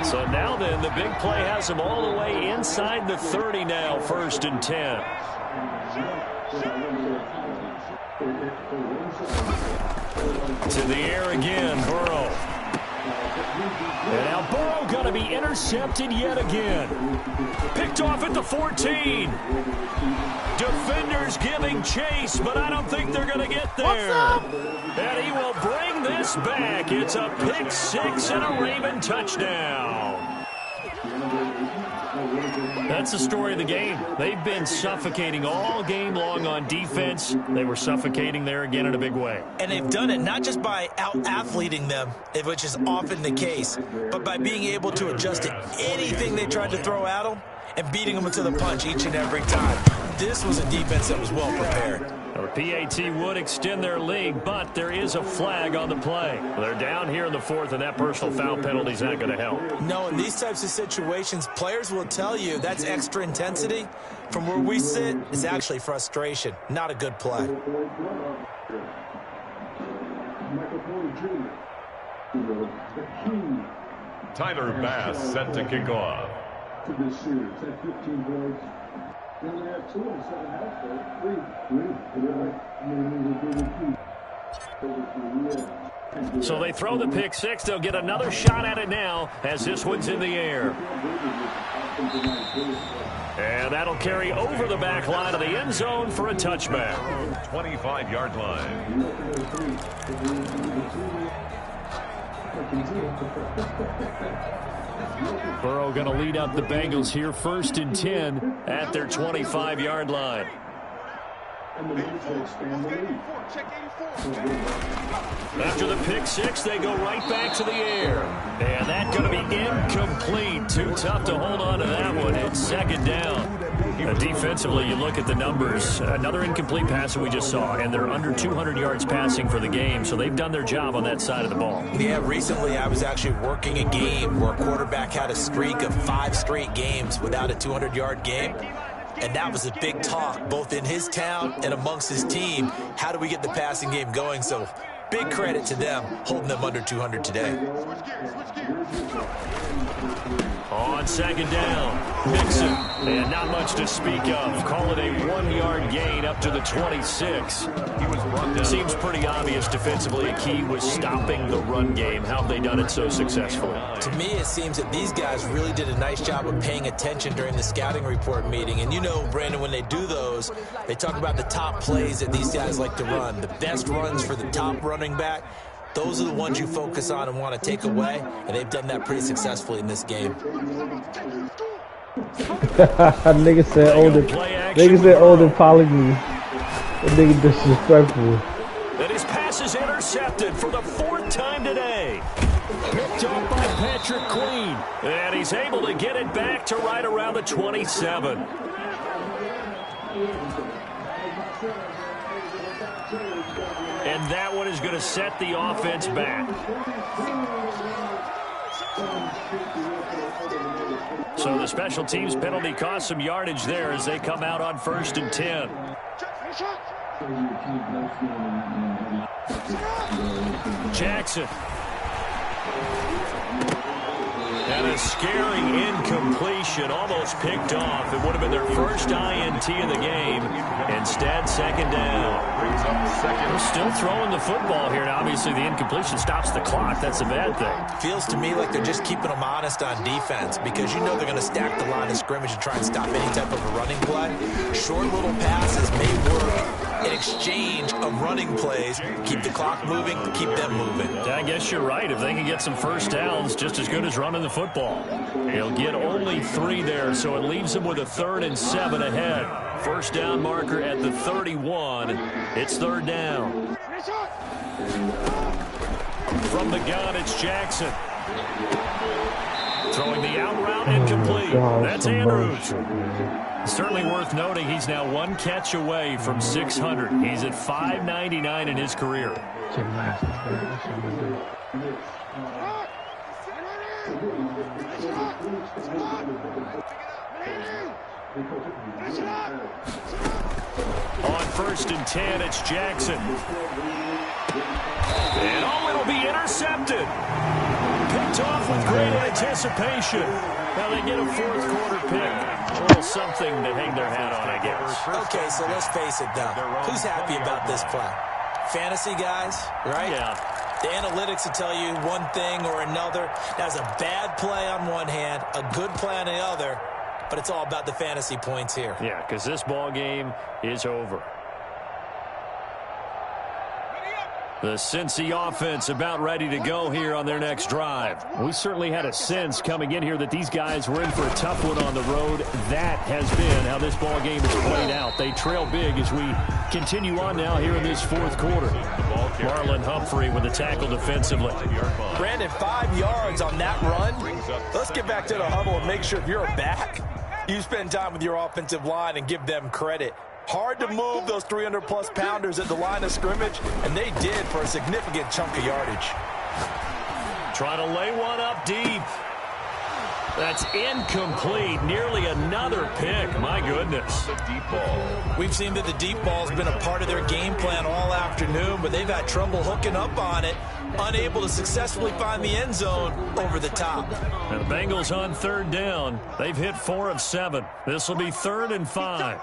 So now then, the big play has him all the way inside the 30 now, 1st and 10. To the air again, Burrow. And now Burrow going to be intercepted yet again. Picked off at the 14. Defenders giving chase, but I don't think they're going to get there. And he will bring this back. It's a pick 6 and a Raven touchdown. That's the story of the game. They've been suffocating all game long on defense. They were suffocating there again in a big way. And they've done it not just by out-athleting them, which is often the case, but by being able to adjust to anything they tried to throw at them and beating them to the punch each and every time. This was a defense that was well prepared. The PAT would extend their lead, but there is a flag on the play. They're down here in the 4th, and that personal foul penalty is not going to help. No, in these types of situations, players will tell you that's extra intensity. From where we sit, it's actually frustration. Not a good play. Tyler Bass set to kick off. So they throw the pick 6. They'll get another shot at it now as this one's in the air. And that'll carry over the back line of the end zone for a touchback. 25-yard line. Burrow going to lead up the Bengals here, 1st and 10 at their 25-yard line. After the pick six, they go right back to the air. And that's going to be incomplete. Too tough to hold on to that one. It's second down. Defensively, you look at the numbers. Another incomplete pass that we just saw, and they're under 200 yards passing for the game, so they've done their job on that side of the ball. Yeah, recently I was actually working a game where a quarterback had a streak of 5 straight games without a 200-yard game. And that was a big talk, both in his town and amongst his team. How do we get the passing game going? So big credit to them, holding them under 200 today. On second down, Mixon, and not much to speak of. Call it a 1-yard gain up to the 26. He was run down. Seems pretty obvious defensively. A key was stopping the run game. How have they done it so successfully? To me, it seems that these guys really did a nice job of paying attention during the scouting report meeting. And you know, Brandon, when they do those, they talk about the top plays that these guys like to run, the best runs for the top running back. Those are the ones you focus on and want to take away, and they've done that pretty successfully in this game. Nigga said older polygon. That nigga disrespectful. And his pass is intercepted for the 4th time today. Picked off by Patrick Queen. And he's able to get it back to right around the 27. And that one is going to set the offense back. So the special teams penalty cost some yardage there as they come out on 1st and 10. Jackson. And a scaring incompletion, almost picked off. It would have been their first INT of the game. Instead, second down. They're still throwing the football here. Now, obviously, the incompletion stops the clock. That's a bad thing. Feels to me like they're just keeping them honest on defense because you know they're going to stack the line of scrimmage and try and stop any type of a running play. Short little passes may work in exchange of running plays. Keep the clock moving, keep them moving. I guess you're right. If they can get some first downs, just as good as running the football. He'll get only 3 there, so it leaves him with a 3rd and 7 ahead. First down marker at the 31. It's 3rd down. From the gun, it's Jackson. Throwing the out route incomplete. That's Andrews. Certainly worth noting he's now 1 catch away from 600. He's at 599 in his career. On 1st and 10, it's Jackson. And it'll be intercepted. Picked off with great anticipation. Now they get a 4th quarter pick. A little something to hang their hat on, I guess. Okay, so let's face it now. Who's happy about this play? Fantasy guys, right? Yeah. The analytics will tell you one thing or another. That's a bad play on one hand, a good play on the other, but it's all about the fantasy points here. Yeah, because this ball game is over. The Cincy offense about ready to go here on their next drive. We certainly had a sense coming in here that these guys were in for a tough one on the road. That has been how this ball game has played out. They trail big as we continue on now here in this 4th quarter. Marlon Humphrey with the tackle defensively. Brandon, 5 yards on that run. Let's get back to the huddle and make sure if you're a back, you spend time with your offensive line and give them credit. Hard to move those 300-plus pounders at the line of scrimmage, and they did for a significant chunk of yardage. Trying to lay one up deep. That's incomplete. Nearly another pick. My goodness. The deep ball. We've seen that the deep ball's been a part of their game plan all afternoon, but they've had trouble hooking up on it, unable to successfully find the end zone over the top. And the Bengals on 3rd down. They've hit 4 of 7. This will be 3rd and 5.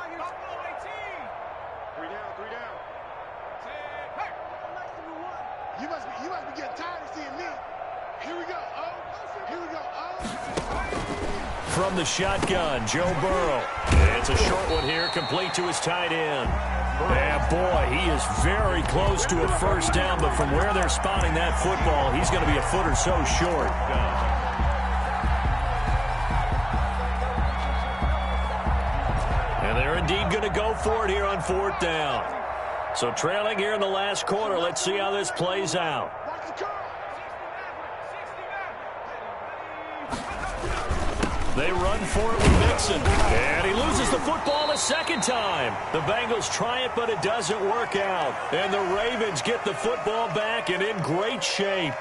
You must be getting tired of seeing me. Here we go. Here we go. From the shotgun, Joe Burrow. It's a short one here, complete to his tight end. And boy, he is very close to a first down, but from where they're spotting that football, he's going to be a foot or so short. And they're in indeed going to go for it here on 4th down. So trailing here in the last quarter. Let's see how this plays out. They run for it with Mixon. And he loses the football a second time. The Bengals try it, but it doesn't work out. And the Ravens get the football back and in great shape.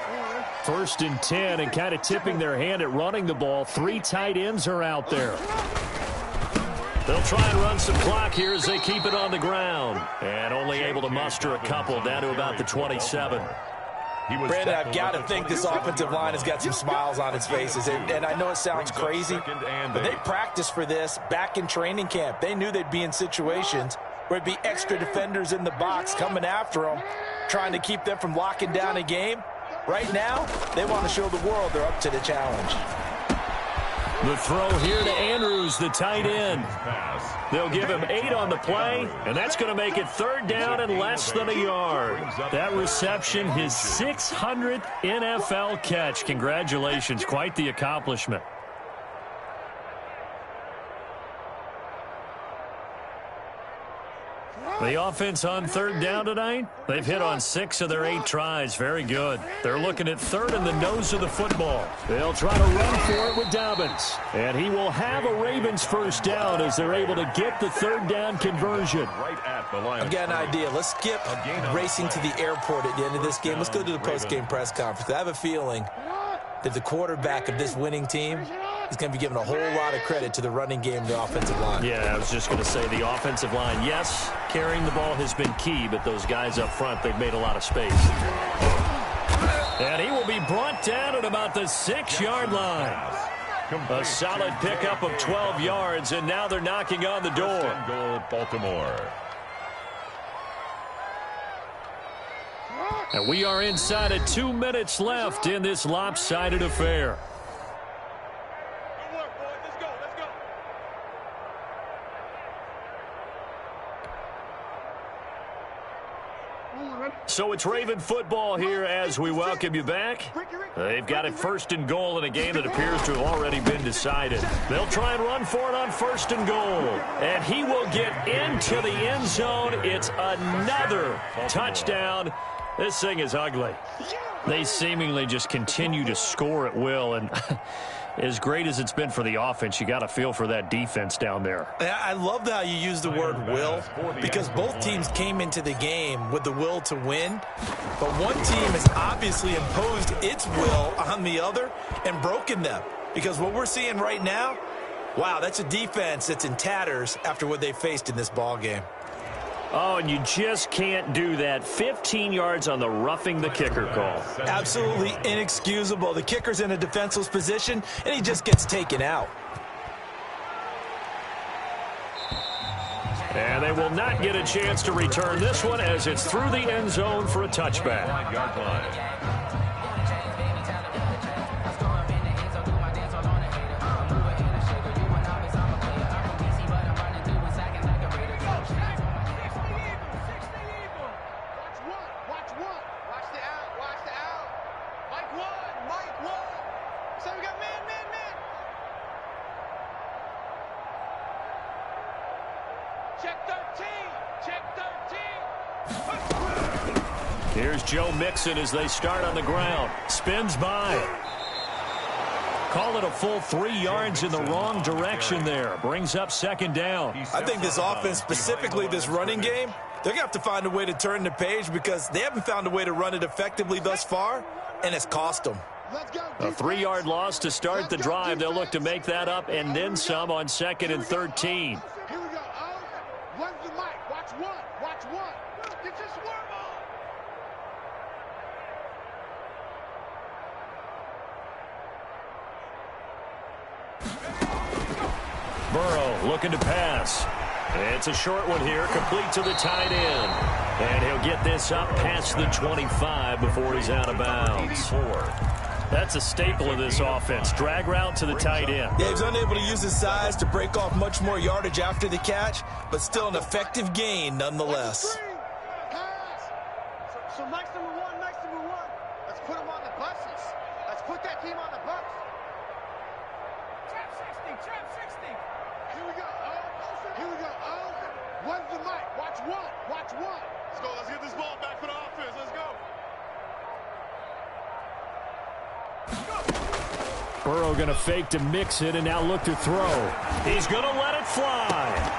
1st and 10, and kind of tipping their hand at running the ball. 3 tight ends are out there. They'll try and run some clock here as they keep it on the ground. And only able to muster a couple down to about the 27. Brandon, I've got to think this offensive line has got some smiles on its faces. And I know it sounds crazy, but they practiced for this back in training camp. They knew they'd be in situations where it'd be extra defenders in the box coming after them, trying to keep them from locking down a game. Right now, they want to show the world they're up to the challenge. The throw here to Andrews, the tight end. They'll give him 8 on the play, and that's going to make it 3rd down and less than a yard. That reception, his 600th NFL catch. Congratulations, quite the accomplishment. The offense on 3rd down tonight, they've hit on 6 of their 8 tries. Very good. They're looking at 3rd in the nose of the football. They'll try to run for it with Dobbins. And he will have a Ravens 1st down as they're able to get the 3rd down conversion. I've got an idea. Let's skip racing to the airport at the end of this game. Let's go to the post-game press conference. I have a feeling that the quarterback of this winning team is going to be given a whole lot of credit to the running game and the offensive line. Yeah, I was just going to say the offensive line, yes, carrying the ball has been key, but those guys up front, they've made a lot of space. And he will be brought down at about the 6-yard line. A solid pickup of 12 yards, and now they're knocking on the door. Goal, Baltimore. And we are inside of 2 minutes left in this lopsided affair. So it's Raven football here as we welcome you back. They've got it 1st and goal in a game that appears to have already been decided. They'll try and run for it on 1st and goal. And he will get into the end zone. It's another touchdown. This thing is ugly. They seemingly just continue to score at will, and as great as it's been for the offense, you got to feel for that defense down there. I love how you use the word will, because both teams came into the game with the will to win, but one team has obviously imposed its will on the other and broken them, because what we're seeing right now, wow, that's a defense that's in tatters after what they faced in this ball game. Oh, and you just can't do that. 15 yards on the roughing the kicker call. Absolutely inexcusable. The kicker's in a defenseless position, and he just gets taken out. And they will not get a chance to return this one as it's through the end zone for a touchback. 5-yard line. Here's Joe Mixon as they start on the ground. Spins by. Call it a full 3 yards in the wrong direction there. Brings up 2nd down. I think this offense, specifically this running game, they're going to have to find a way to turn the page because they haven't found a way to run it effectively thus far, and it's cost them. A 3-yard loss to start the drive. They'll look to make that up and then some on 2nd and 13. Here we go. Run the mic. Watch one. Watch one. Get your swarm on. Burrow looking to pass. It's a short one here, complete to the tight end. And he'll get this up past the 25 before he's out of bounds. That's a staple of this offense. Drag route to the tight end. Yeah, he's unable to use his size to break off much more yardage after the catch, but still an effective gain nonetheless. So nice number one. Let's put him on the buses. Let's put that team on the bus. Trap 60. Here we go. Here we go. One's the mic. Watch one. Watch one. Let's go. Let's get this ball back for the offense. Let's go. Burrow going to fake to mix it and now look to throw. He's going to let it fly.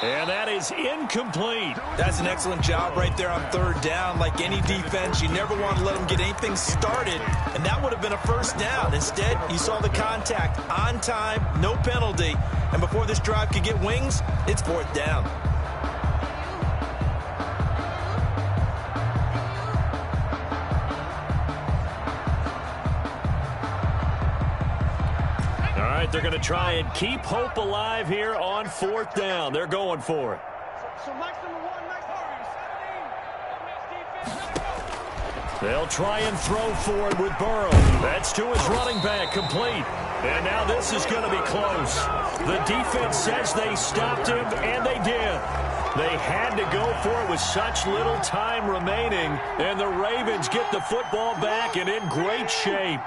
And that is incomplete. That's an excellent job right there on third down. Like any defense, you never want to let them get anything started, and that would have been a first down. Instead, you saw the contact on time, no penalty, and before this drive could get wings, it's fourth down. They're going to try and keep hope alive here on fourth down. They're going for it. So Mike's number one. Nice hurry. They'll try and throw for it with Burrow. That's to his running back, complete. And now this is going to be close. The defense says they stopped him, and they did. They had to go for it with such little time remaining, and the Ravens get the football back and in great shape.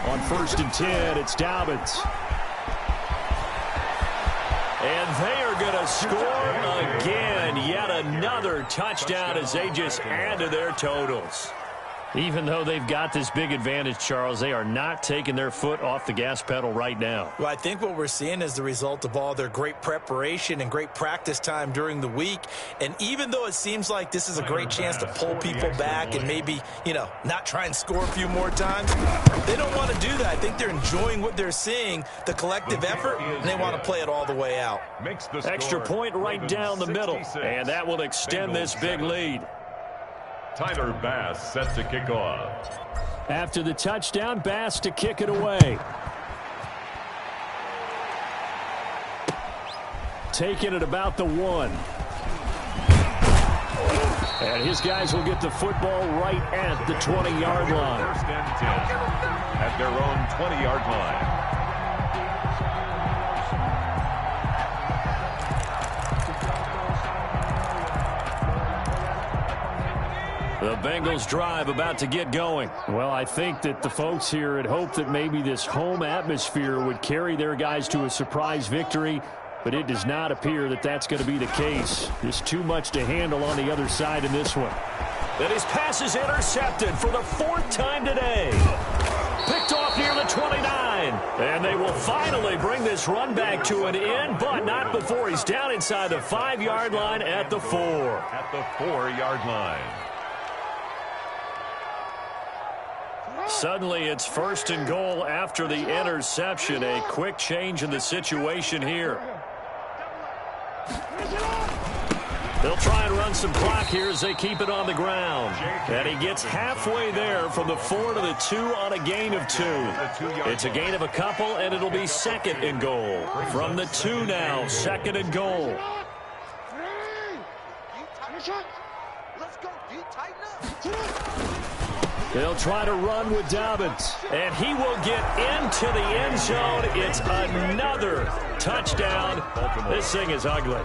On 1st and 10, it's Dobbins. And they are going to score again. Yet another touchdown as they just add to their totals. Even though they've got this big advantage, Charles, they are not taking their foot off the gas pedal right now. Well, I think what we're seeing is the result of all their great preparation and great practice time during the week. And even though it seems like this is a great chance to pull people back and maybe, not try and score a few more times, they don't want to do that. I think they're enjoying what they're seeing, the collective effort, and they want to play it all the way out. Extra point right down the middle, and that will extend this big lead. Tyler Bass set to kick off. After the touchdown, Bass to kick it away. Taking it about the 1. And his guys will get the football right at the 20-yard line. 1st and 10 at their own 20-yard line. The Bengals drive about to get going. Well, I think that the folks here had hoped that maybe this home atmosphere would carry their guys to a surprise victory, but it does not appear that that's going to be the case. There's too much to handle on the other side in this one. And his pass is intercepted for the 4th time today. Picked off near the 29. And they will finally bring this run back to an end, but not before he's down inside the 5-yard line at the 4. At the 4-yard line. Suddenly, it's 1st and goal after the interception. A quick change in the situation here. They'll try and run some clock here as they keep it on the ground. And he gets halfway there from the 4 to the 2 on a gain of 2. It's a gain of a couple, and it'll be 2nd and goal. From the 2 now, 2nd and goal. Let's go. Tighten up. They'll try to run with Dobbins, and he will get into the end zone. It's another touchdown. This thing is ugly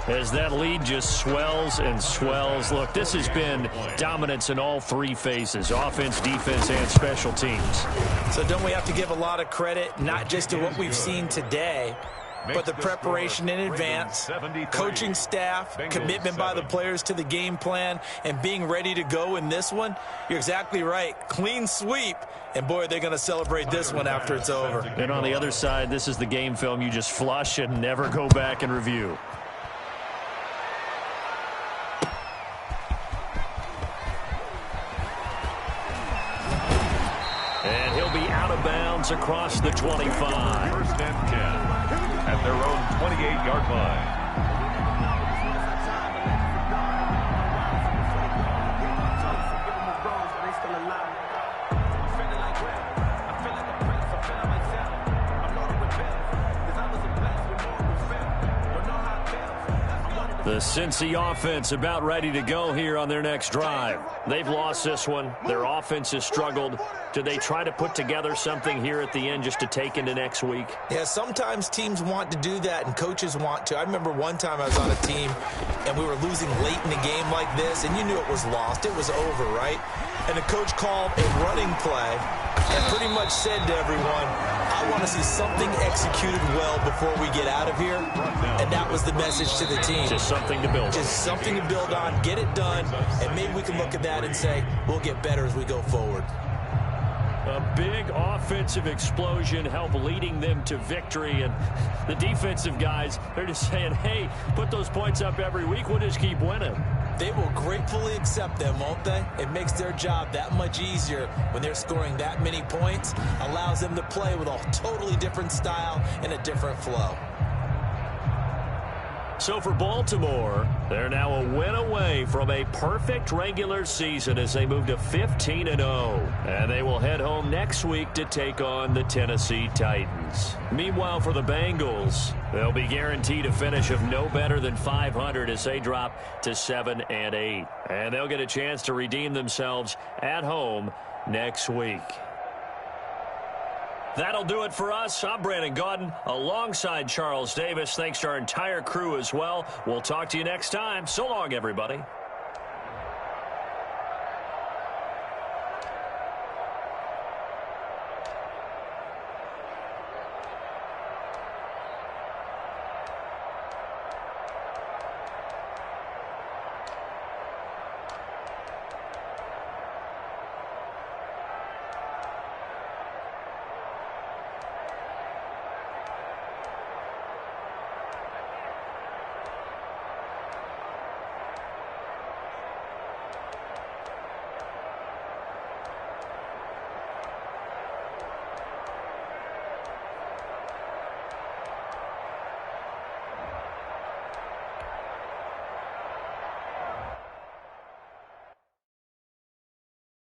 as that lead just swells and swells. Look, this has been dominance in all 3 phases, offense, defense, and special teams. So don't we have to give a lot of credit, not just to what we've seen today, but the preparation in advance, coaching staff, commitment by the players to the game plan, and being ready to go in this one? You're exactly right. Clean sweep. And, boy, they're going to celebrate this one after it's over. And on the other side, this is the game film you just flush and never go back and review. And he'll be out of bounds across the 25. 1st and 10. At their own 28-yard line. The Cincy offense about ready to go here on their next drive. They've lost this one. Their offense has struggled. Do they try to put together something here at the end just to take into next week? Yeah, sometimes teams want to do that and coaches want to. I remember one time I was on a team and we were losing late in the game like this, and you knew it was lost. It was over, right? And the coach called a running play and pretty much said to everyone, I want to see something executed well before we get out of here. And that was the message to the team. Just something to build on. Just something to build on, get it done, and maybe we can look at that and say, we'll get better as we go forward. A big offensive explosion helped leading them to victory, and the defensive guys, they're just saying, hey, put those points up every week, we'll just keep winning. They will gratefully accept them, won't they? It makes their job that much easier when they're scoring that many points, allows them to play with a totally different style and a different flow. So for Baltimore, they're now a win away from a perfect regular season as they move to 15-0. And they will head home next week to take on the Tennessee Titans. Meanwhile, for the Bengals, they'll be guaranteed a finish of no better than 500 as they drop to 7-8. And they'll get a chance to redeem themselves at home next week. That'll do it for us. I'm Brandon Gaudin alongside Charles Davis. Thanks to our entire crew as well. We'll talk to you next time. So long, everybody.